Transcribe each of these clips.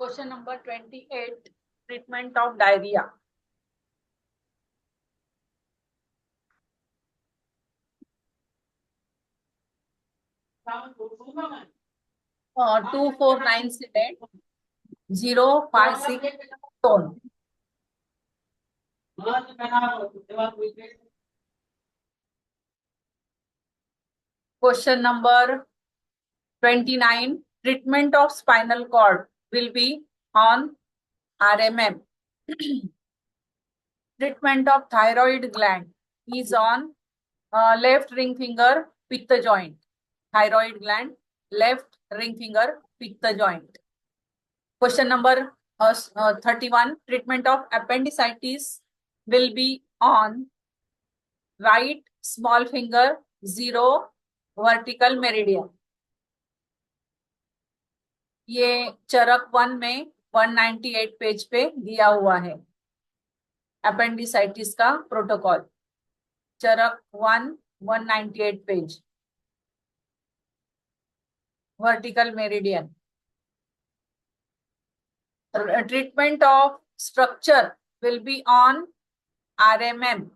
Question number 28, treatment of diarrhea. Uh, 249 sedate, 056 tone. Question number 29, treatment of spinal cord will be on RMM. Treatment of thyroid gland is on left ring finger pitta joint. Thyroid gland, left ring finger pitta joint. Question number 31, treatment of appendicitis will be on right small finger 0 vertical meridian. ये चरक 1 में 198 page पे दिया हुआ है appendicitis का protocol. Charak 1 198 page. Vertical meridian. Treatment of structure will be on RMM.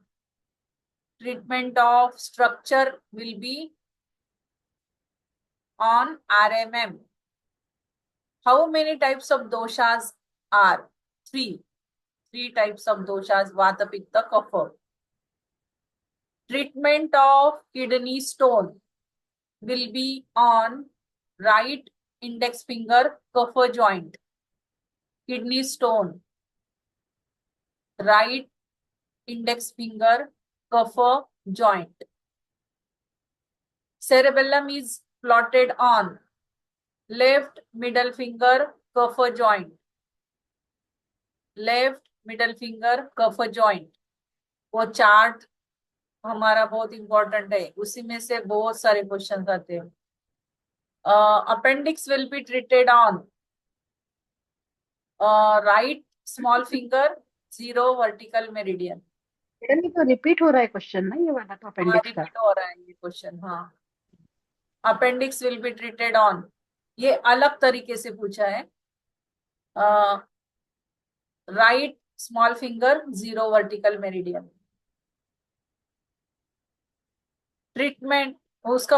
Treatment of structure will be on RMM. How many types of doshas are? Three types of doshas, Vata, Pitta, Kapha. Treatment of kidney stone will be on right index finger, Kapha joint. Kidney stone, right index finger, Kapha joint. Cerebellum is plotted on left middle finger, Kapha joint. Left middle finger, Kapha joint. वो chart हमारा बहुत important है, उसी में से बहुत सारे question आते हैं. Appendix will be treated on right small finger 0 vertical meridian. ये तो रिपीट हो रहा है क्वेश्चन ना, ये वाला तो अपेंडिक्स का रिपीट हो रहा है ये क्वेश्चन. हाँ, appendix will be treated on, ये अलग तरीके से पूछा है. Right small finger 0 vertical meridian. Treatment उसका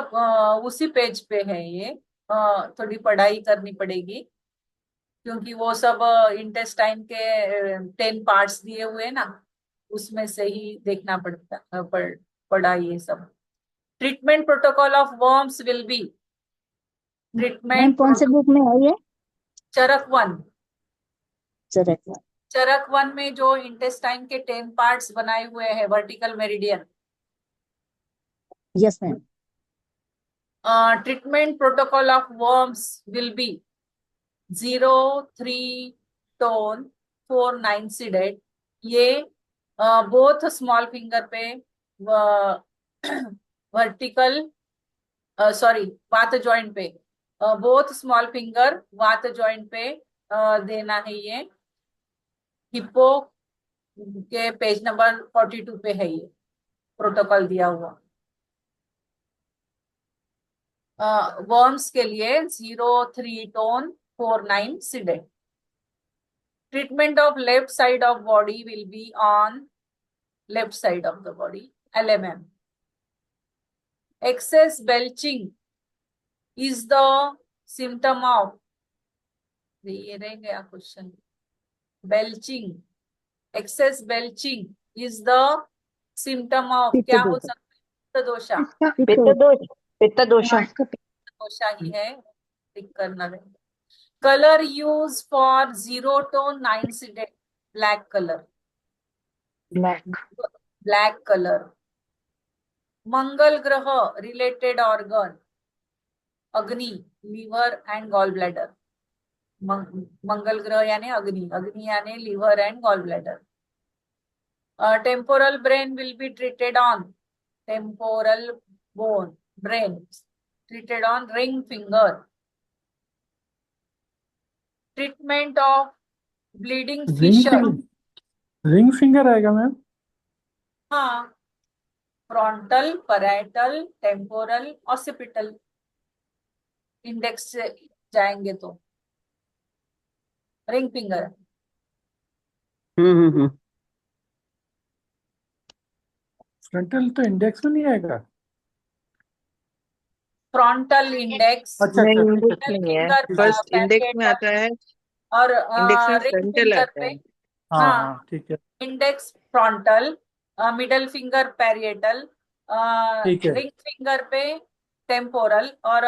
उसी पेज पे है ये. थोड़ी पढ़ाई करनी पड़ेगी क्योंकि वो सब इंटेस्टाइन के 10 पार्ट्स दिए हुए हैं ना, उसमें से ही देखना पड़ा ये सब. Treatment protocol of worms will be treatment. कौन से बुक में है ये? चरक 1. चरक चरक 1 में जो इंटेस्टाइन के 10 पार्ट्स बनाए हुए हैं vertical meridian. Yes ma'am. Treatment protocol of worms will be 0 3 tone 4 9 seeded. ये बोथ स्मॉल फिंगर पे वर्टिकल सॉरी वात जॉइंट पे, both small finger vata joint पे देना है. ये हिप्पो के पेज नंबर 42 पे है ये प्रोटोकॉल दिया हुआ. वर्म्स के लिए 0 3 tone 4 9 seeded. Treatment of left side of body will be on left side of the body, LMM. Excess belching is the symptom of, ये रह गया question. belching, excess belching is the symptom of, क्या हो सकता है? पित्त दोषा. पित्त दोषा दोषा ही है, टिक करना रहेगा. Color used for 0 tone 9 sedate, black color. Black color. Mangal ग्रह रिलेटेड ऑर्गन, अग्नि, liver and gall bladder. Mangal ग्रह यानी अग्नि, अग्नि यानी liver and gall bladder. Temporal brain will be treated on temporal bone brain treated on ring finger. Treatment of bleeding fissure. Ring finger आएगा ma'am? हाँ, frontal, parietal, temporal, occipital. Index से जाएंगे तो रिंग फिंगर। हम्म। फ्रंटल तो index में नहीं आएगा। Frontal index, अच्छा नहीं, अच्छा, ठीक है इंडेक्स ठीक नहीं है, फिंगर फर्स्ट इंडेक्स में पैरिएटल आता है। और इंडेक्स में रिंग फ्रंटल फिंगर आता पे। है। हाँ हाँ, हाँ ठीक है index frontal, middle finger parietal, ठीक है। रिंग फिंगर पे टेम्पोरल और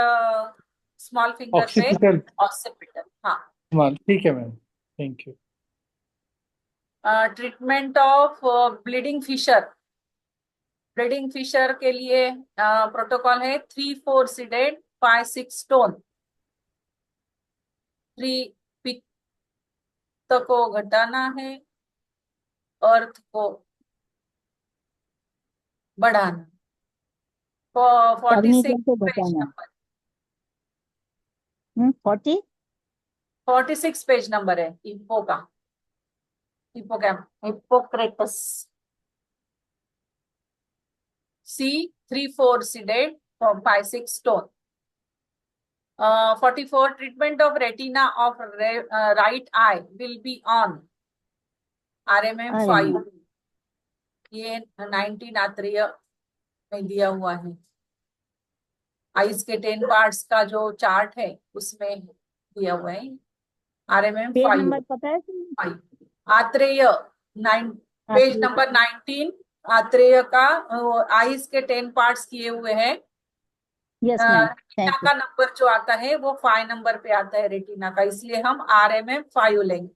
स्मॉल फिंगर पे ऑक्सीपिटल ऑक्सीपिटल। हाँ। स्मॉल, ठीक है ma'am, thank you. Treatment of bleeding fissure. Bleeding fissure के लिए प्रोटोकॉल है 3-4 सीडेड 5-6 स्टोन। 3 पित्त को घटाना है, अर्थ को बढ़ाना। करनी 46 कैसे पेज बताना? नंबर, 40। 46 पेज नंबर है हिप्पो का, Hippocrates. C 3-4 seeded 5-6 stone. 44 treatment of retina of right I will be on RMM 5। ये 19 आत्रेय में दिया हुआ है। आइज के 10 पार्ट्स का जो चार्ट है उसमें दिया हुआ है RMM पेज 5। नंबर पता है तुम्हें? आत्रेय 9, हाँ, पेज नंबर 19। आत्रेय का आइज के 10 पार्ट्स किए हुए हैं। Yes ma'am, retina thank you. का नंबर जो आता है वो 5 नंबर पे आता है रेटिना का, इसलिए हम RMM 5 लेंगे।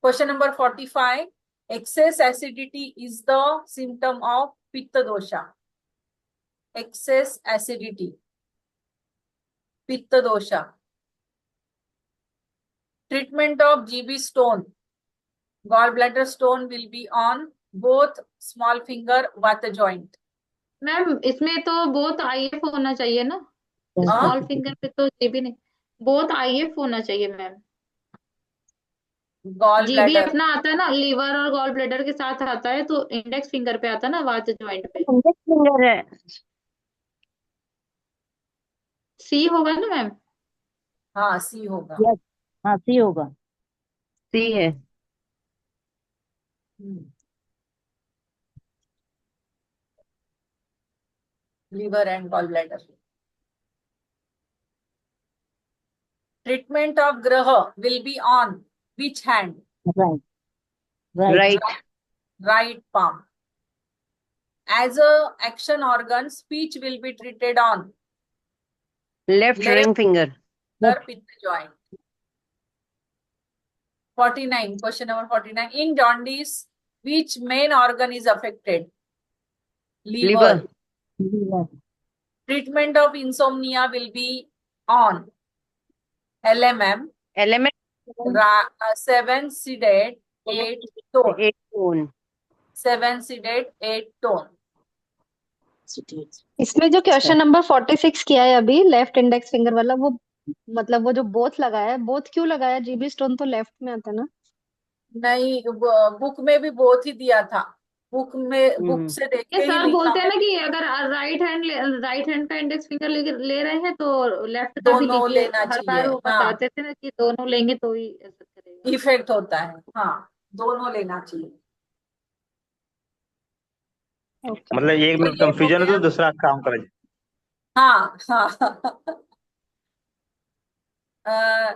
Question number 45, excess acidity is the symptom of pitta dosha. Excess acidity, pitta dosha. Treatment of GB stone, gall bladder stone will be on both small finger vata joint. Ma'am इसमें तो बोथ IF होना चाहिए ना, स्मॉल फिंगर पे तो जीबी नहीं, both IF होना चाहिए मैम। गॉल जीबी ब्लैडर, अपना आता है ना, लीवर और गॉल ब्लैडर के साथ आता है, तो इंडेक्स फिंगर पे आता है ना, वात जॉइंट पे। इंडेक्स फिंगर है। C होगा ना मैम। हाँ C होगा। यस, हाँ सी होगा। सी है। Liver and gall bladder. Treatment of graha will be on which hand? Right right. Right. Right palm. As a action organ, speech will be treated on left left ring finger. pitta joint. 49, question number 49. In jaundice, which main organ is affected? Liver. Liver. Treatment of insomnia will be on LMM, element 7 sedated, 8 tone. 8 tone. 7 sedated, 8 tone. इसमें जो question number 46 किया है अभी, left index finger वाला, वो मतलब वो जो बोथ लगाया है, बोथ क्यों लगाया? GB स्टोन तो लेफ्ट में आता है ना। नहीं, बुक में भी बहुत ही दिया था, बुक से देख ये के ही सर लिखा बोलते हैं है। ना कि अगर राइट हैंड का इंडेक्स फिंगर ले रहे हैं तो लेफ्ट का भी दोनों लीजिए। लेना हर चाहिए, बार वो हाँ, बताते थे ना कि दोनों लेंगे तो ही ऐसा करेगा। इफेक्ट होता है। हाँ, दोनों लेना चाहिए। मतलब एक तो में ये हो कंफ्यूजन हो गया। तो दूसरा काम करे। हाँ हाँ। अ,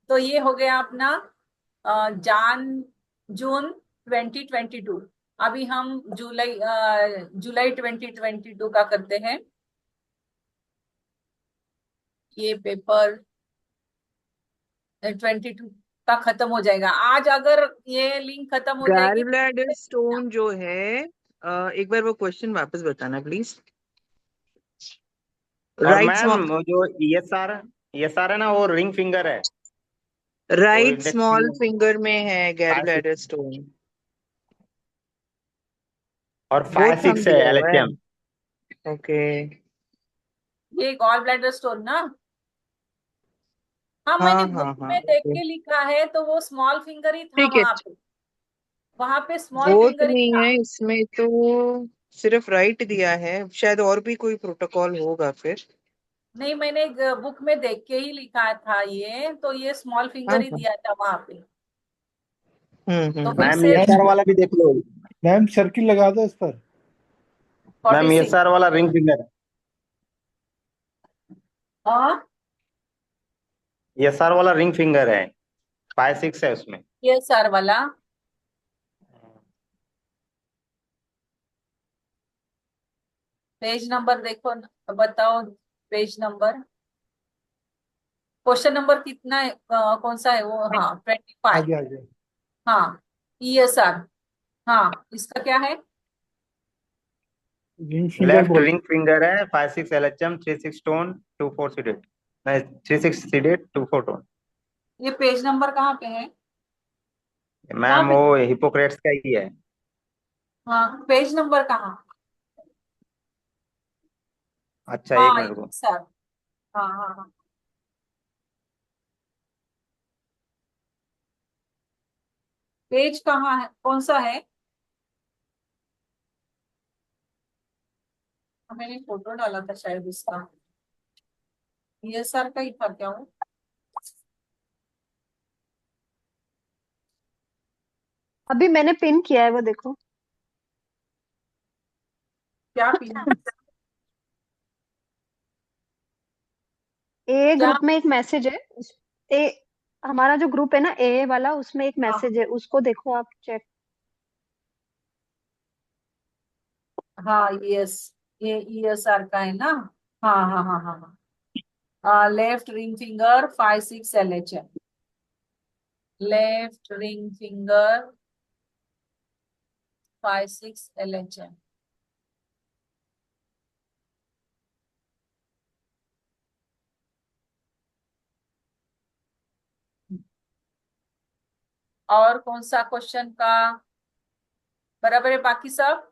तो ये हो गया अपना जान जून 2022। अभी हम जुलाई 2022 का करते हैं। ये पेपर 22 का खत्म हो जाएगा आज। अगर ये लिंक खत्म हो जाएगी गॉल ब्लैडर स्टोन जो है, एक बार वो क्वेश्चन वापस बताना प्लीज। और राइट मैम वो जो ESR है ना, वो रिंग फिंगर है, वो right index small finger finger में है गॉल 5-6 ब्लैडर स्टोन। और बोथ 5-6 थंब है दिया हुआ है। LHM। ओके। ये गॉल ब्लैडर स्टोन ना। हाँ, मैंने हाँ हाँ बुक हाँ, में देख ओके। के लिखा है, तो वो स्मॉल फिंगर ही था ठीक है, वहां पे स्मॉल बोथ फिंगर ही नहीं था। है इसमें तो, सिर्फ राइट दिया है, शायद और भी कोई प्रोटोकॉल होगा फिर। नहीं, मैंने बुक में देख के ही लिखा था ये, तो ये स्मॉल फिंगर ही हाँ। दिया था वहां पे। तो हम्म। फिर मैम से ये सर वाला भी देख लो। मैम सर्किल लगा दो इस पर। मैम ये 46। सर वाला रिंग फिंगर है। हाँ, ये सर वाला रिंग फिंगर है, 5 6 है उसमें। ये सर वाला। पेज नंबर देखो बताओ। पेज नंबर, क्वेश्चन नंबर कितना है, कौन सा है वो? हाँ, 25। आगे आगे। हाँ, ESR। हाँ, इसका क्या है? रिंग फिंगर लेफ्ट बोल। रिंग फिंगर है, 5 6 LHM, 3 6 टोन, 2 4 सीडेड। नहीं, 3 6 सीडेड, 2 4 टोन। ये पेज नंबर कहाँ पे है? कहाँ मैम पे? वो हिपोक्रेट्स का ही है। हाँ, पेज नंबर कहाँ? अच्छा, एक हाँ, मिनट को। सर। हाँ हाँ हाँ। पेज कहाँ है, कौन सा है? मैंने फोटो डाला था शायद उसका। ESR का ही था क्या वो? अभी मैंने पिन किया है वो देखो। क्या पिन? ए क्या? ग्रुप में एक मैसेज है ए हमारा जो ग्रुप है ना ए वाला, उसमें एक हाँ मैसेज है, उसको देखो आप चेक। हाँ, यस, ये ESR का है ना? हाँ हाँ हाँ हाँ हाँ। Left ring finger 5 6 LHM। Left ring finger 5 6 LHM। और कौन सा क्वेश्चन का बराबर है बाकी सब?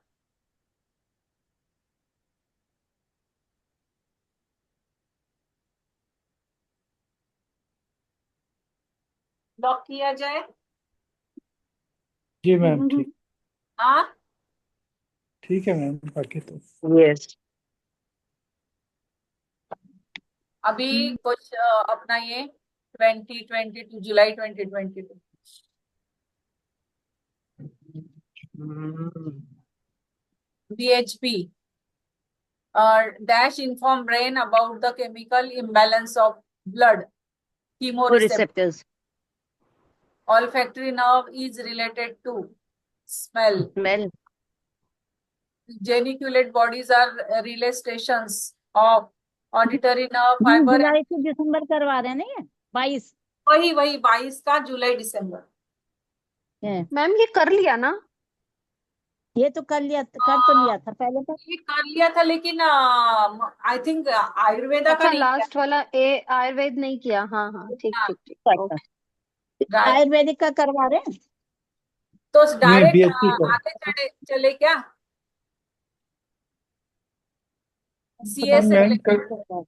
लॉक किया जाए? जी मैम ठीक। हाँ। ठीक है मैम, बाकी तो। यस। अभी कुछ अपना ये 2022, जुलाई 2022। BHP dash inform brain about the chemical imbalance of blood. Chemoreceptor. receptors, Olfactory nerve is related to smell. smell, Geniculate bodies are relay stations of auditory nerve fiber and जुलाई से दिसंबर करवा रहे हैं ना ये 22 वही वही 22 का जुलाई दिसंबर। है। मैम ये कर लिया ना? ये तो कर तो लिया था पहले तो। ये कर लिया था, लेकिन आई थिंक आयुर्वेदा का अच्छा, नहीं किया। लास्ट वाला ए आयुर्वेद नहीं किया। हाँ हाँ, ठीक हाँ, ठीक ठीक, अच्छा, ओके। आयुर्वेदिक का करवा रहे हैं। तो नहीं, डायरेक्ट BHP का। आगे चले क्या? पता CS मैम से नहीं मैम लेकर? क्या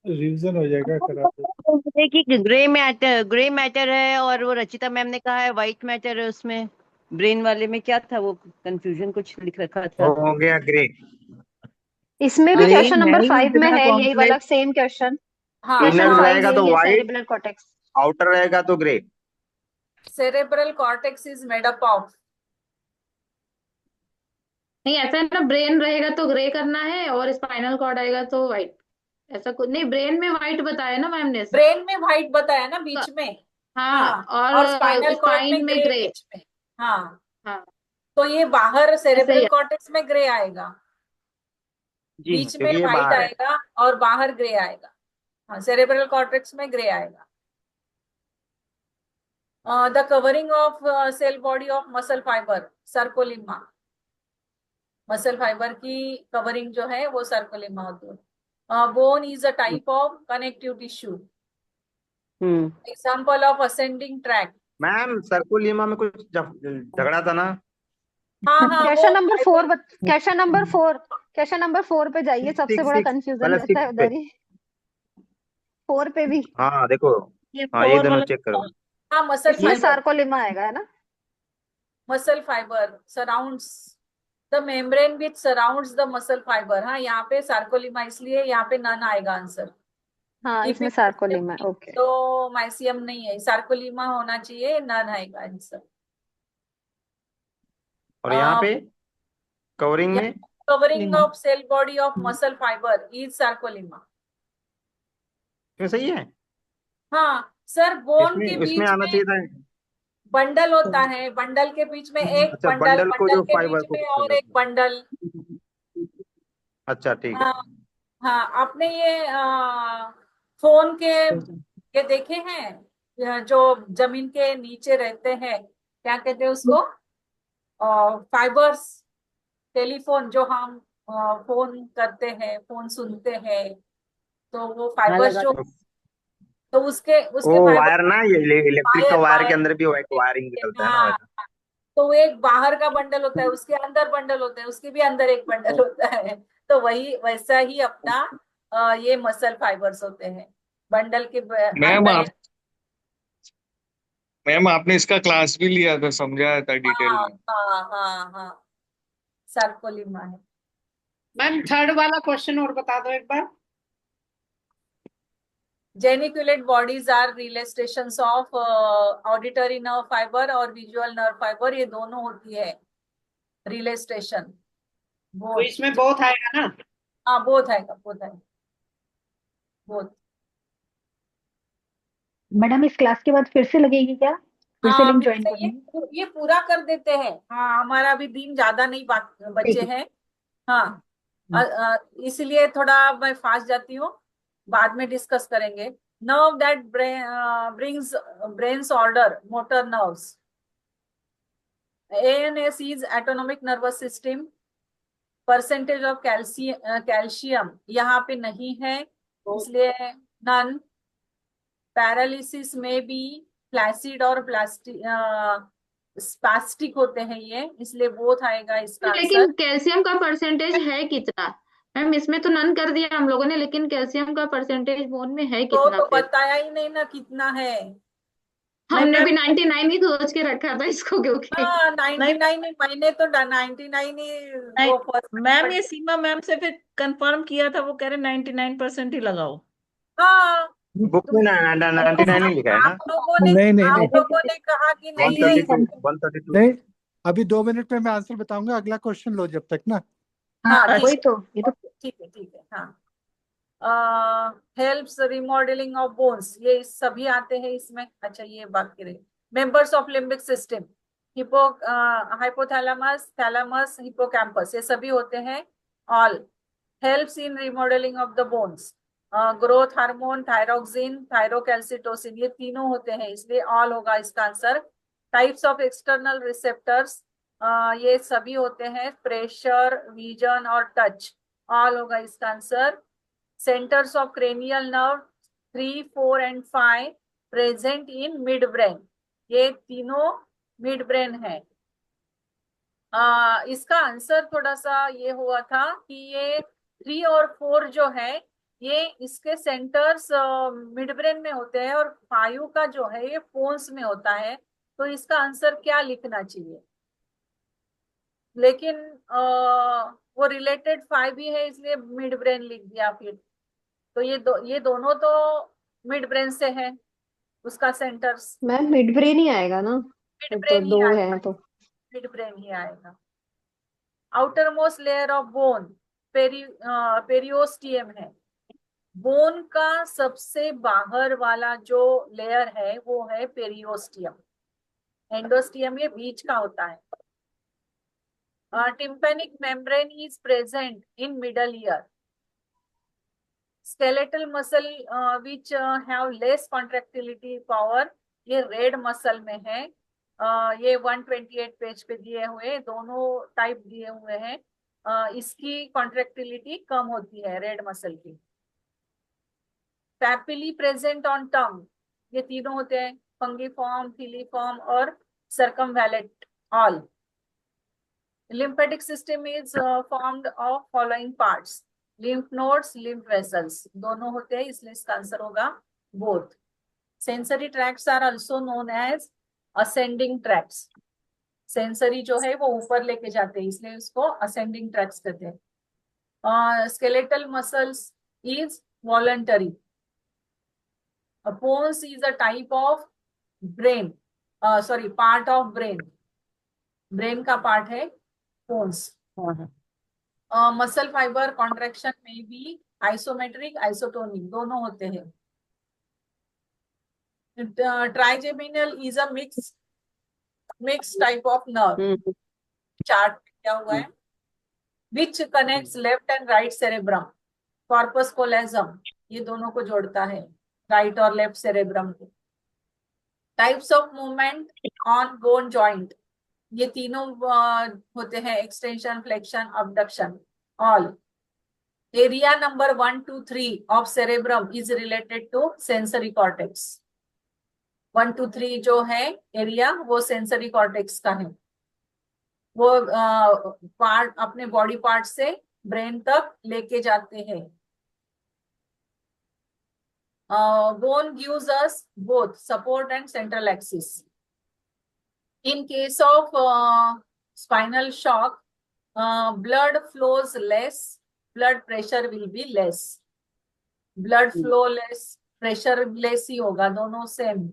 रिवीजन हो जाएगा, करा दो। है कि ग्रे मैटर है, और वो रचिता मैम ने कहा है व्हाइट मैटर है उसमें। ब्रेन वाले में क्या था वो, कंफ्यूजन कुछ लिख रखा था। हो गया ग्रे। इसमें भी ग्रे क्वेश्चन है नंबर ही 5 में इतना है यही वाला कॉम्प्लेक्स। Same question. हाँ क्वेश्चन इनर हाँ। 5 रहेगा तो यही है, व्हाइट, सेरिब्रल कॉर्टेक्स। आउटर रहेगा तो grey. Cerebral cortex is made up of. नहीं, ऐसा है ना, ब्रेन रहेगा तो ग्रे करना है और स्पाइनल कॉर्ड आएगा तो व्हाइट। ऐसा कुछ नहीं, ब्रेन में व्हाइट बताया ना मैम ने। ब्रेन में व्हाइट बताया ना बीच में। हाँ, हाँ, और और स्पाइनल कॉर्ड में स्पाइन में ग्रे ग्रे। बीच में। हाँ, हाँ, तो ये बाहर ऐसे ही सेरेब्रल है। कॉर्टेक्स में ग्रे आएगा, जी। बीच में क्योंकि ये व्हाइट बाहर है। आएगा और बाहर ग्रे आएगा। हाँ, सेरेब्रल कॉर्टेक्स में ग्रे आएगा। The covering of cell body of muscle fibre sarcolemma. Muscle fibre की कवरिंग जो है वो सर्कोलिमा होती है। Bone is a type of connective tissue. Hmm. Example of ascending tract. Ma'am sarcolemma में कुछ झगड़ा था ना। हाँ हाँ, वो question number fibre. 4 question number 4 पे जाइए, सिक्स सबसे सिक्स बड़ा सिक्स कंफ्यूजन पहले रहता है 6 पे। उधर ही। 4 पे भी। हाँ देखो। ये हाँ, ये 4 दोनों वाला चेक करो। हाँ, मसल इसमें ये फाइबर। सार्कोलिमा आएगा, है ना? Muscle fibre surrounds the membrane which surrounds the muscle fibre. हाँ, यहाँ पे सार्कोलिमा, इसलिए यहाँ पे नन आएगा आंसर। हाँ If इसमें it is सार्कोलिमा है, empty, ओके। तो माइसियम नहीं है, सार्कोलिमा होना चाहिए, नन आएगा आंसर। और यहाँ पे कवरिंग में covering of cell body of muscle fibre is sarcolemma. इसमें सही है, हाँ सर, बोन के इसमें इसमें बीच आना में चाहिए था। बंडल होता है, बंडल के बीच में एक अच्छा, बंडल, बंडल को बंडल जो के फाइबर बीच को में कवर और एक करता बंडल। है। अच्छा ठीक है। हाँ हाँ, आपने ये फोन के ये देखे हैं, जो जमीन के नीचे रहते हैं, क्या कहते हैं उसको, फाइबर्स। टेलीफोन जो हम फोन करते हैं, फोन सुनते हैं, तो वो हाँ फाइबर्स लगा जो, दो। तो उसके वो उसके फाइबर, वायर ना, ये इलेक्ट्रिक का वायर वायर के वायर, अंदर भी एक वायरिंग निकलता है ना हाँ। वैसा। तो वो एक बाहर का बंडल होता है, उसके अंदर बंडल होता है, उसके भी अंदर एक बंडल होता है। तो वही वैसा ही अपना ये मसल फाइबर्स होते हैं, बंडल के मैम अंदर। आप मैम आपने इसका क्लास भी लिया था, समझाया था डिटेल हाँ में। हाँ हाँ हाँ, सार्कोलिमा है। मैम थर्ड वाला क्वेश्चन और बता दो एक बार। Geniculate bodies are relations of auditory nerve fiber और visual nerve fiber, ये दोनों होती है रिलेस्टेशन। तो बोथ, इसमें बहुत आएगा ना। हाँ बोथ आएगा, बोथ आएगा, बोथ। मैडम इस क्लास के बाद फिर से लगेगी क्या, फिर से हाँ लिंक फिर ज्वाइन से करनी है? ये पूरा कर देते हैं। हाँ, हमारा अभी दिन ज्यादा नहीं बचे ठीक है। हैं। हाँ, इसलिए थोड़ा मैं फास्ट जाती हूँ, बाद में डिस्कस करेंगे। Nerve that brings brains order, motor nerves. ANS is autonomic nervous system। Percentage of calcium यहाँ पे नहीं है, इसलिए नन। पैरालिसिस में भी फ्लैसिड और स्पास्टिक होते हैं ये, इसलिए बोथ आएगा इसका आंसर। लेकिन कैल्शियम का परसेंटेज है कितना? मैम इसमें तो नन कर दिया हम लोगों ने, लेकिन कैल्शियम का परसेंटेज बोन में है कितना तो फिर? बताया ही नहीं ना कितना है। हमने भी 99 ही सोच के रखा था इसको, क्योंकि हाँ, नहीं 99 ही, मैंने तो 99 ही नहीं वो फर्स्ट। मैम, ये सीमा मैम से फिर कंफर्म किया था, वो कह रहे 99% ही लगाओ। हाँ, बुक में 99 ही लिखा है ना। आप लोगों ने नहीं नहीं आप नहीं लोगों ने कहा कि नहीं है 132 नहीं, अभी 2 मिनट में मैं आंसर बताऊंगा, अगला क्वेश्चन लो जब तक ना। हाँ हाँ ठीक वही है, तो, ये तो ठीक है, ठीक है। हाँ, हेल्प्स रिमॉडलिंग ऑफ बोन्स, ये सभी आते हैं इसमें। अच्छा, ये बाकी रहे। Members of limbic system, hypo hypothalamus, thalamus, hippocampus, ये सभी होते हैं। All helps in remodelling of the bones. Growth hormone, thyroxine, thyrocalcitonin, ये तीनों होते हैं, इसलिए ऑल होगा इसका answer. Types of external receptors, ये सभी होते हैं, प्रेशर, विजन और टच, ऑल होगा इसका answer. Centres of cranial nerve 3, 4 and 5 present in mid brain, ये तीनों मिड ब्रेन है। इसका आंसर थोड़ा सा ये हुआ था कि ये 3 और 4 जो है, ये इसके सेंटर्स मिड ब्रेन में होते हैं, और 5 का जो है ये फोन्स में होता है। तो इसका आंसर क्या लिखना चाहिए? लेकिन वो रिलेटेड 5 ही है, इसलिए मिड ब्रेन लिख दिया फिर। तो ये दोनों तो मिड ब्रेन से है, उसका सेंटर्स मैम मिड ब्रेन ही आएगा ना, मिड फिर तो ब्रेन ही दो आएगा, है तो। मिड ब्रेन ही आएगा। Outer most layer of bone periosteum है। बोन का सबसे बाहर वाला जो लेयर है वो है पेरियोस्टियम। एंडोस्टियम ये बीच का होता है। Tympanic membrane is present in middle ear. skeletal muscle which have less contractility power, ये रेड मसल में है। ये 128 पेज पे दिए हुए, दोनों टाइप दिए हुए हैं। इसकी कॉन्ट्रेक्टिलिटी कम होती है रेड मसल की। पैपिली प्रेजेंट ऑन टंग, ये तीनों होते हैं, फंगिफॉर्म, फिलीफॉर्म और circumvallate, all. Lymphatic system is formed of following parts. Lymph nodes, lymph vessels, दोनों होते हैं, इसलिए इसका आंसर होगा both. Sensory tracts are also known as ascending tracts. Sensory जो है वो ऊपर लेके जाते हैं, इसलिए उसको असेंडिंग ट्रैक्ट्स कहते हैं। Skeletal muscles is voluntary. Pons is a type of brain, sorry, part of brain. Brain का part है pons. हाँ Muscle fiber contraction may be isometric, isotonic, दोनों होते हैं. Trigeminal is a mixed type of nerve. Hmm chart क्या हुआ है? Which connects left and right cerebrum, corpus callosum, ये दोनों को जोड़ता है, राइट और लेफ्ट सेरेब्रम को. Types of movement on bone joint, ये तीनों होते हैं, extension, flexion, abduction, all. Area number 1, 2, 3 of cerebrum is related to sensory cortex. 1, 2, 3 जो है एरिया वो सेंसरी कॉर्टेक्स का है. वो पार्ट अपने बॉडी पार्ट से ब्रेन तक लेके जाते हैं. Bone gives us both support and central axis. In case of spinal shock, blood flows less, blood pressure will be less. Blood flow less, pressure less ही होगा, दोनों सेम,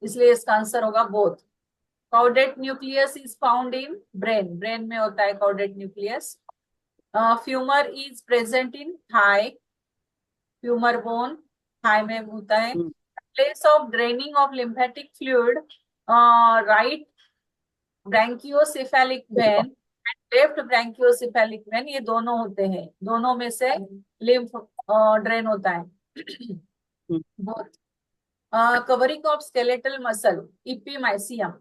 इसलिए इसका आंसर होगा both. Caudate nucleus is found in brain. Brain में होता है caudate nucleus. Femur is present in thigh. Femur bone thigh में होता है. Place of draining of lymphatic fluid, right brachiocephalic vein and left brachiocephalic vein, ये दोनों होते हैं. दोनों में से lymph drain होता है. Both. Covering of skeletal muscle, epimysium.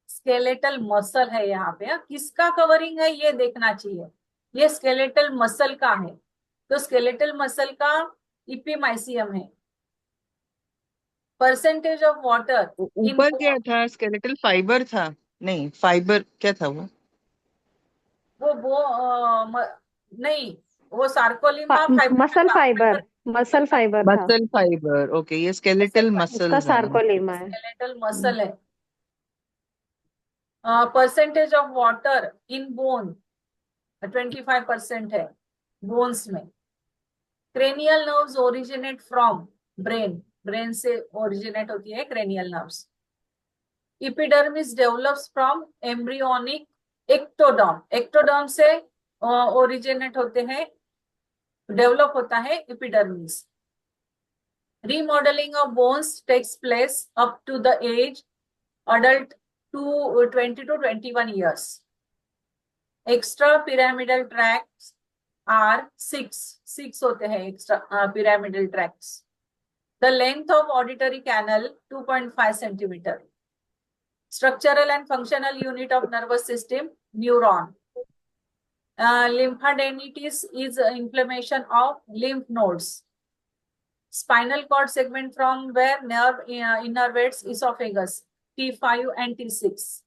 Skeletal muscle है यहाँ पे. किसका कवरिंग है ये देखना चाहिए. ये स्केलेटल मसल का है, तो स्केलेटल मसल का इपीमाइसियम है. परसेंटेज ऑफ वाटर ऊपर क्या था? स्केलेटल फाइबर था? नहीं, फाइबर क्या था वो? नहीं, वो sarcolemma muscle fibre. Muscle fibre था. Muscle fibre. ओके, ये स्केलेटल मसल उसका सार्कोलेमा है. स्केलेटल मसल है. Percentage of water in bone 25% है बोन्स में. Cranial nerves originate from brain. Brain से ओरिजिनेट होती है cranial nerves. Epidermis develops from embryonic ectoderm. Ectoderm से ओरिजिनेट होते हैं, डेवलप होता है epidermis. Remodelling of bones takes place up to the age adult to 20 to 21 years. Extra pyramidal tracts are 6 होते हैं extra pyramidal tracts. The length of auditory canal 2.5 centimeter. Structural and functional unit of nervous system, neuron. Lymphadenitis is inflammation of lymph nodes. Spinal cord segment from where nerve innervates esophagus, T5 and T6.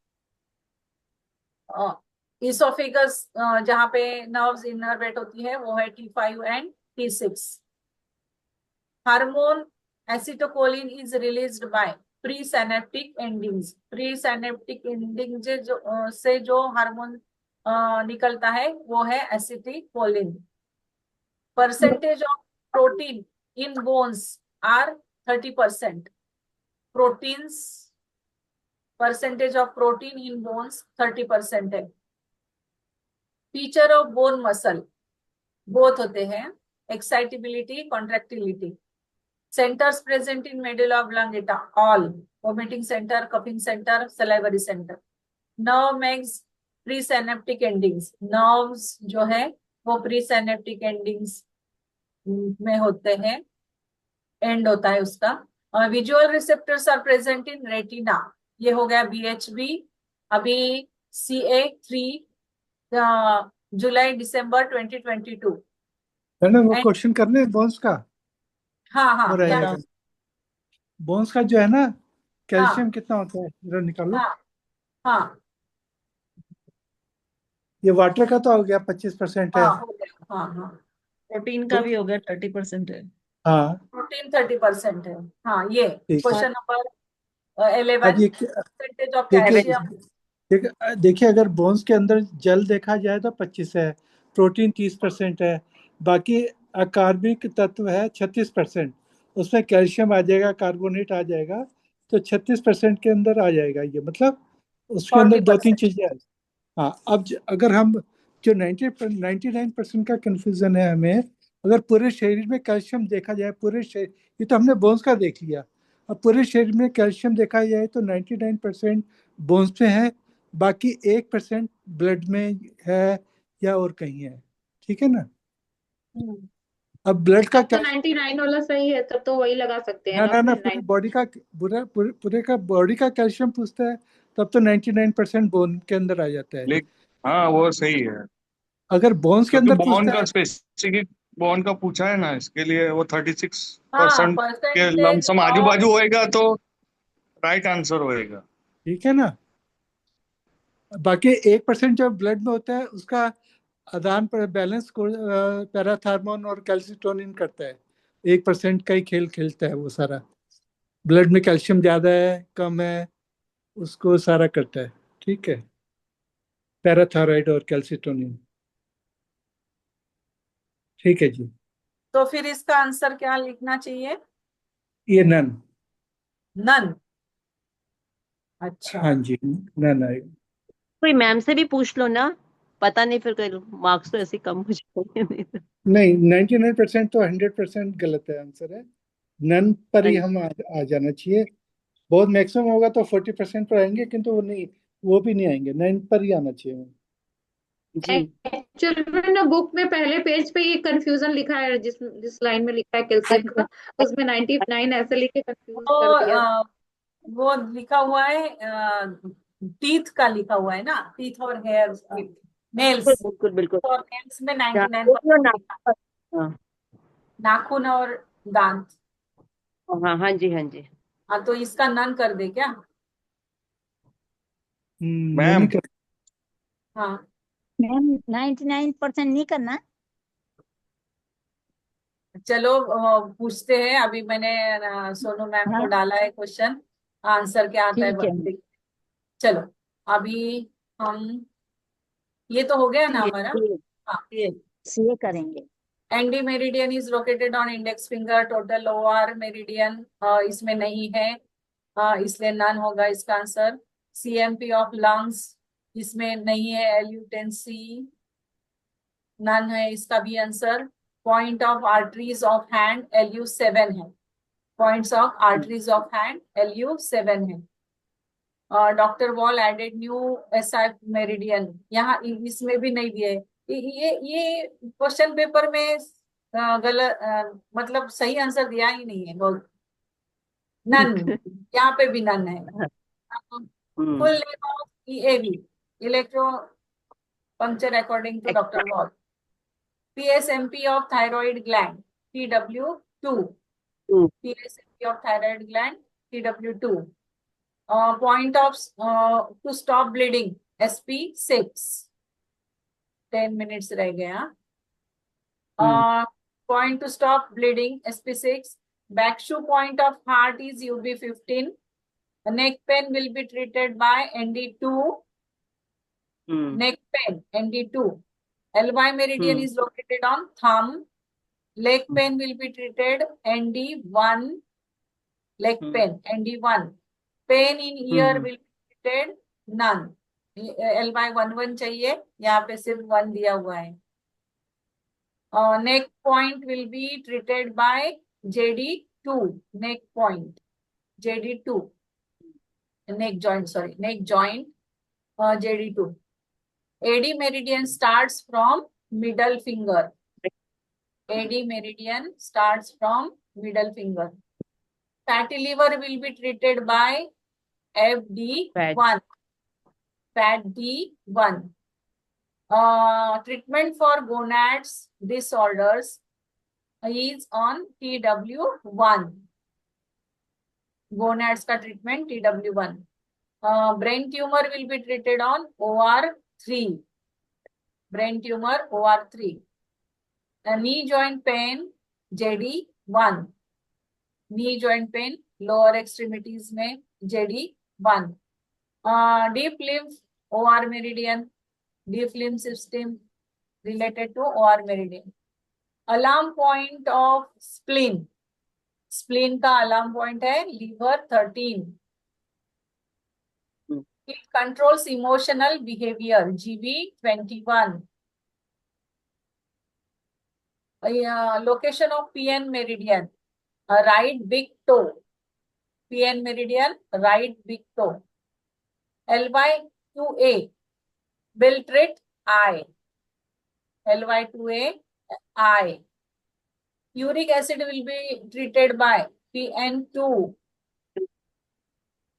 Esophagus जहाँ पे nerves innervate होती है वो है T5 and T6. Hormone acetylcholine is released by presynaptic endings. Presynaptic endings से जो hormone निकलता है वो है acetylcholine. Percentage of protein in bones are 30%. Proteins, percentage of protein in bones 30% है. Feature of bone muscle both होते हैं, excitability, contractility. Centers present in medulla oblongata, all. Vomiting center, coughing center, salivary center. Nerve makes presynaptic endings. Nerves जो है वो presynaptic endings में होते हैं, end होता है उसका. Visual receptors are present in retina. ये हो गया BHB. अभी CA3 जुलाई दिसंबर 2022. मैडम वो क्वेश्चन करने बोन्स का. हाँ हो रहेगा. क्या? बोन्स का जो है ना, कैल्शियम कितना होता है जरा निकालो. हाँ ये वाटर का तो हो गया 25% है. हो गया. हाँ प्रोटीन का भी हो गया 30% है. हाँ प्रोटीन 30% है. हाँ ये ठीक है. Question number 11. अब ये परसेंटेज ऑफ कैल्शियम. देखिए अगर बोन्स के अंदर जल देखा जाए तो 25 है, प्रोटीन 30% है, बाकी अकार्बनिक तत्व है 36%, उसमें कैल्शियम आ जाएगा, कार्बोनेट आ जाएगा, तो 36% के अंदर आ जाएगा ये, मतलब उसके अंदर 2-3 40%। चीजें हाँ। अब अगर हम जो 99% का कंफ्यूजन है हमें, अगर पूरे शरीर में कैल्शियम देखा जाए, पूरे शरीर, ये तो हमने बोन्स का देख लिया, अब पूरे शरीर में कैल्शियम देखा जाए तो 99% बोन्स पे है, बाकी 1% ब्लड में है या और कहीं है, ठीक है ना। अब ब्लड का तब तो 99 वाला सही है, तब तो वही लगा सकते हैं ना ना ना ना फिर पूरे बॉडी का, पूरे का बॉडी का कैल्शियम पूछता है, तब तो 99% बोन के अंदर आ जाता है। हाँ वो सही है, अगर बोन्स के क्योंकि अंदर बॉन्ड पूछता का है, स्पेसिफिक बॉन्ड का पूछा है ना, इसके लिए वो 36% हाँ, के परसेंटेज लमसम आजू ऑफ, बाजू होएगा तो राइट आंसर होएगा। ठीक है ना। बाकी 1% जो ब्लड में होता है उसका आदान पर बैलेंस को पैराथार्मोन और कैल्सिटोनिन करता है, 1% का ही खेल खेलता है वो सारा, ब्लड में कैल्शियम ज्यादा है कम है उसको सारा करता है, ठीक है, पैराथायराइड और कैल्सिटोनिन, ठीक है जी। तो फिर इसका आंसर क्या लिखना चाहिए? ये नन, नन। अच्छा, हाँ जी, नन आएगा। कोई मैम से भी पूछ लो ना, पता नहीं फिर कोई मार्क्स तो ऐसे कम हो जाएंगे। नहीं, 99% तो 100% गलत है, आंसर है नन पर ही हम आ जाना चाहिए। बहुत मैक्सिमम होगा तो 40% पर आएंगे, किंतु वो नहीं, वो भी नहीं आएंगे, 9 पर ही आना चाहिए। जी एक्चुअल में ना बुक में पहले पेज पे ये कंफ्यूजन लिखा है, जिस जिस लाइन में लिखा है कैल्शियम का, उसमें 99 ऐसे लिख के कंफ्यूज वो कर दिया। वो लिखा हुआ है, टीथ का लिखा हुआ है ना, टीथ और हेयर, नेल्स, बिल्कुल बिल्कुल। और नेल्स में हाँ, 99% लिखा है। हाँ नाखून और दांत। हाँ हाँ जी हाँ जी। हाँ, तो इसका नन कर दे क्या? नहीं मैम कर, हाँ, मैम 99% नहीं करना। चलो पूछते हैं। अभी मैंने सोनू मैम को हाँ डाला है क्वेश्चन, आंसर क्या आता है ठीक है, चलो अभी हम, ये तो हो गया ना हमारा। हाँ, सीए करेंगे। Andy meridian is located on index finger, total OR meridian इसमें नहीं है, इसलिए नन होगा इसका आंसर। सीएमपी ऑफ लंग्स इसमें नहीं है, LU10C नन है इसका भी answer. Point of arteries of hand LU7 है, points of arteries of hand LU7 है। Doctor Voll added new SI meridian, यहाँ इसमें भी नहीं दिए। ये क्वेश्चन पेपर में गलत, मतलब सही आंसर दिया ही नहीं है, बहुत नन, यहाँ पे भी नन है। Full name of EAV, electro puncture according to doctor Voll. PSMP of thyroid gland TW2, PSMP of thyroid gland TW2. Point of to stop bleeding SP6, 10 minutes रह गया। Point to stop bleeding SP6. Back shoe point of heart is UB15. Neck pain will be treated by ND2. Neck pain ND2. LY meridian is located on thumb. Leg pain will be treated ND1. Leg pain ND1. Pain in ear will be treated none. LY11 चाहिए, यहाँ पे सिर्फ 1 दिया हुआ है। Neck point will be treated by JD2. Neck point JD2. Neck joint, sorry, neck joint JD2. AD meridian starts from middle finger. AD meridian starts from middle finger. Fatty liver will be treated by FD1. Fat D1. Treatment for gonads disorders is on TW1. Gonads ka treatment TW1. Brain tumor will be treated on OR3. Brain tumor OR3. Knee joint pain JD1. Knee joint pain lower extremities में JD1. Deep lymph OR meridian. Deep lymph system related to OR meridian. Alarm point of spleen. Spleen का alarm point है liver 13. It controls emotional behaviour GB 21. Location of PN meridian, right big toe. PN meridian, right big toe. LY2A, will treat eye. LY2A, eye. Uric acid will be treated by PN2.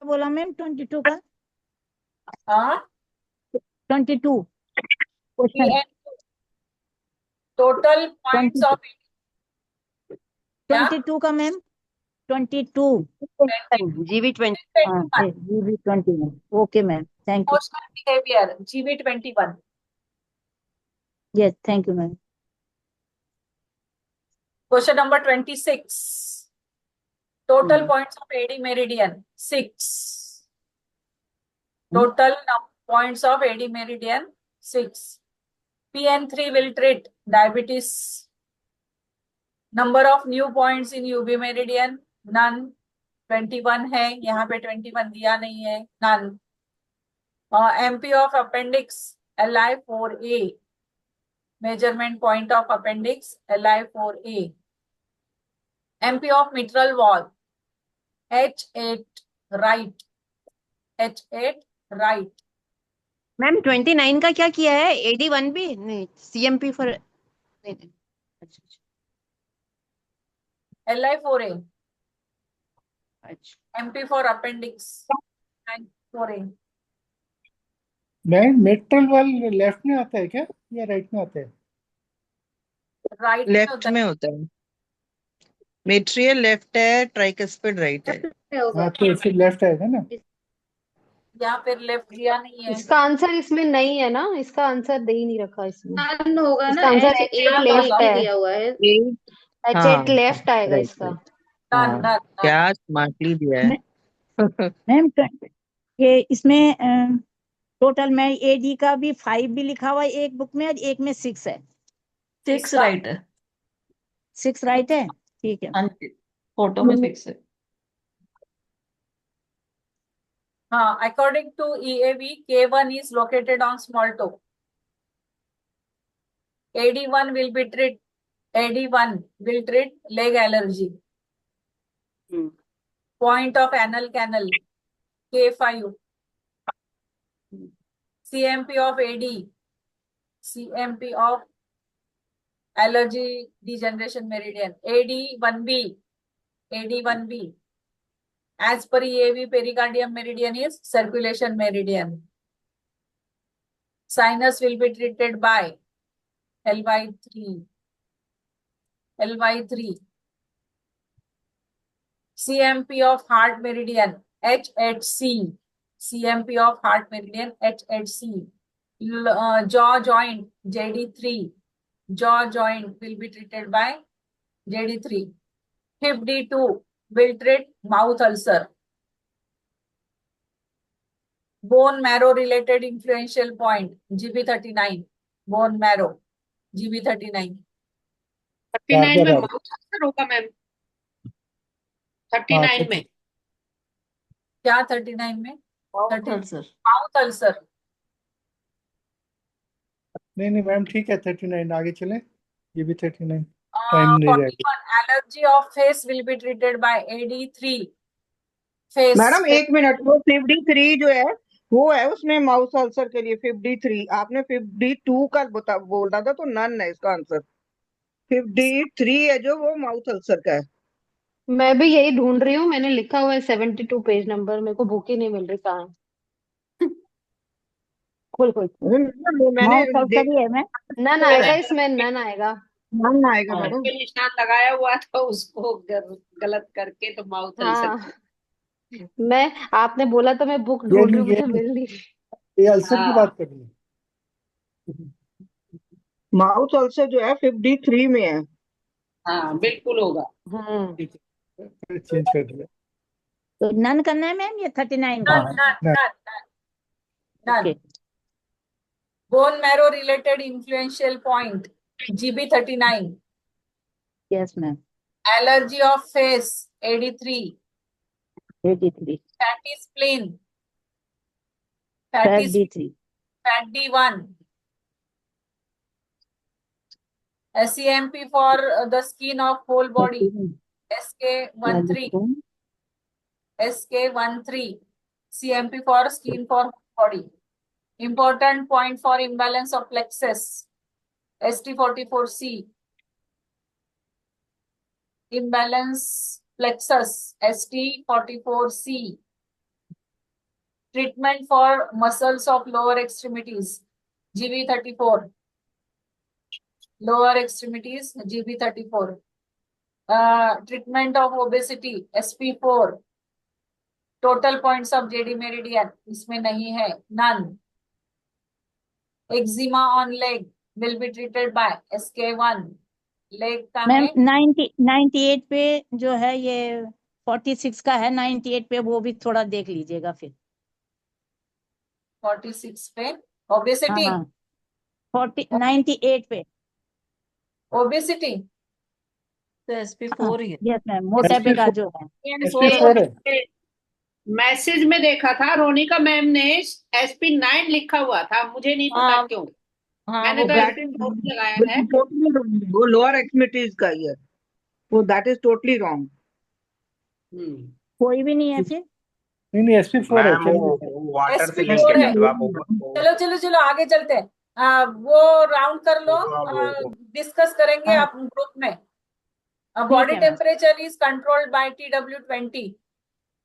बोला ma'am 22 का हाँ 22 question PN2. Total points of क्या? 22 का ma'am 22 GB 20 हाँ 21 okay ma'am thank you Emotional behavior GB21. Yes thank you ma'am Question number 26. Total points of AD meridian 6. Total points of AD meridian 6. PN3 will treat diabetes. Number of new points in UB meridian none. 21 है, यहाँ पे 21 दिया नहीं है, none. MP of appendix LI4A. Measurement point of appendix LI4A. MP of mitral valve H8 right. H8 right. Ma'am 29 का क्या किया है? AD1 भी नहीं, CMP फॉर नहीं, नहीं। अच्छा LI4A. अच्छा MP for appendix 4A. मैं मेट्रल वाल लेफ्ट में आता है क्या या राइट में आता है? राइट लेफ्ट में होता है, मेट्रियल लेफ्ट है, ट्राइकस्पिड राइट है। हाँ तो फिर लेफ्ट आएगा ना। यहाँ पे लेफ्ट दिया नहीं है. इसका आंसर इसमें नहीं है ना, इसका आंसर दे ही नहीं रखा इसमें। नन होगा इसका ना आंसर H8 H8 लेफ्ट है, दिया हुआ है H8 लेफ्ट आएगा राइट इसका। नन नन क्या स्मार्टली दिया है। मैम ये इसमें टोटल में एडी का भी 5 भी लिखा हुआ है एक बुक में और एक में 6 है। 6 राइट है। 6 राइट है ठीक है। हाँ जी, फोटो में 6 है। हाँ, according to EAV, K1 is located on small toe. AD1 will be treat. AD1 will treat leg allergy. Point of anal canal K5. CMP of AD. CMP of allergy degeneration meridian AD1B. AD1B. As per EAV, pericardium meridian is circulation meridian. Sinus will be treated by LY3. LY3. CMP of heart meridian HHC. CMP of heart meridian HHC. Jaw joint JD3. Jaw joint will be treated by JD3. Hip D2 will treat mouth ulcer. Bone marrow related influential point GB39. Bone marrow GB39. 39 में mouth ulcer होगा ma'am. 39 में क्या 39 में? Mouth ulcer. Mouth ulcer. नहीं ma'am ठीक है 39 आगे चले, ये भी 39 टाइम नहीं रहेगा। 41 allergy of face will be treated by AD3. Face. Madam एक मिनट, वो 53 जो है वो है उसमें माउथ अल्सर के लिए 53। आपने 52 का बोला था तो नन है इसका आंसर। 53 है जो वो माउथ अल्सर का है। मैं भी यही ढूंढ रही हूँ, मैंने लिखा हुआ है 72 पेज नंबर, मेरे को बुक ही नहीं मिल रही कहाँ है। खोल खोल। मैंने माउथ अल्सर ही है मैं नन आएगा इसमें, नन आएगा। नन आएगा मैडम। के निशान लगाया हुआ था उसको गलत करके तो माउथ अल्सर। हाँ मैं, आपने बोला तो मैं बुक ये ढूंढ रही नहीं हूँ, मुझे मिल नहीं। ये अल्सर की बात कर रही है। माउथ अल्सर जो है 53 में है। हाँ बिल्कुल होगा। ठीक है चेंज कर दिया। तो नन करना है मैम ये 39 का। None. Bone marrow related influential point GB39. Yes ma'am Allergy of face, AD3. 83. Fatty spleen, Fat fatty D3. fat D1. SEMP for the skin of whole body, SK13. SK13. CMP for skin for body. Important point for imbalance of plexus, ST44C. Imbalance plexus, ST44C. Treatment for muscles of lower extremities, GB34. Lower extremities, GB34. Treatment of obesity, SP4. Total points of JD Meridian, इसमें नहीं है, none. Eczema on leg will be treated by SK1. Leg का ma'am है 98 पे जो है ये 46 का है, 98 पे वो भी थोड़ा देख लीजिएगा फिर। 46 पे obesity. हाँ 98 पे Obesity. तो SP4 ही है। यस मैम, मोटापे का जो है SP4 है। मैसेज में देखा था रोनिका मैम ने SP9 लिखा हुआ था, मुझे नहीं पता हाँ, क्यों। हाँ मैंने वो तो that SP4 is लगाया है। totally wrong. वो लोअर एक्सट्रीमिटीज का ही है, वो दैट इज टोटली रॉन्ग। कोई भी नहीं है फिर। नहीं SP4 है, मैम चलिए। वो वाटर से लिंक SP4 है, है। जब आप ऊपर चलो चलो चलो आगे चलते हैं। वो राउंड कर लो, डिस्कस करेंगे हाँ। आप ग्रुप में। बॉडी है ma'am. Temperature is controlled by TW20।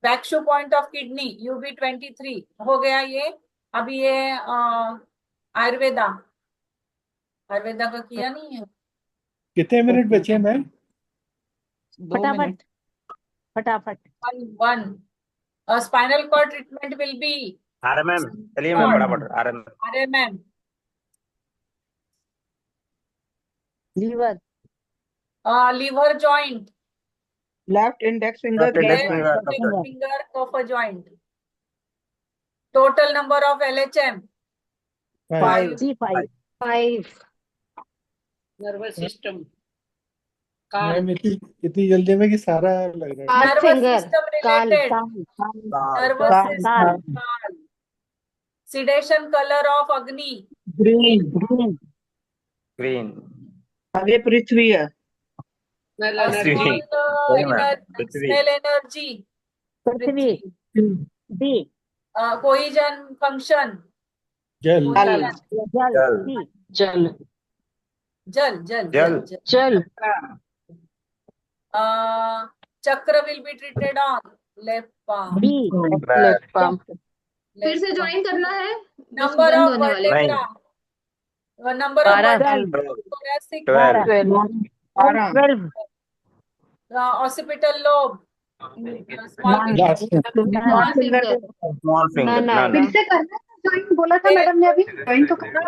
Back shu point of kidney UB23 हो गया ये। अभी ये आयुर्वेदा का किया नहीं है। कितने मिनट बचे मैम? 2 फटाफट मिनट। फटाफट। One spinal cord treatment will be RMM, चलिए मैम फटाफट RMM। RMM। Liver liver joint, left index finger Left index finger, finger. finger of a joint. Total number of LHM, 5। C5 5 nervous system, ma'am इतनी जल्दी में कि सारा लग रहा है। nervous finger, system काल, related, nervous काल, system, काल. Sedation color of Agni, green. Green. आगे पृथ्वी है। Smell a energy, small Same है, पृथ्वी। smell energy, पृथ्वी D cohesion function, जल। जल। जल C जल, जल जल जल। जल, chakra will be treated on left palm. B left palm, फिर से ज्वाइन करना है, Number बंद of होने वाले हैं। vertebra, number of 12. vertebra, thoracic, 12। 12 occipital lobe, small None. finger, last में Small finger. Small finger, ना, ना, none। ना। फिर से करना है ज्वाइन, बोला था मैडम ने अभी ज्वाइन तो करना।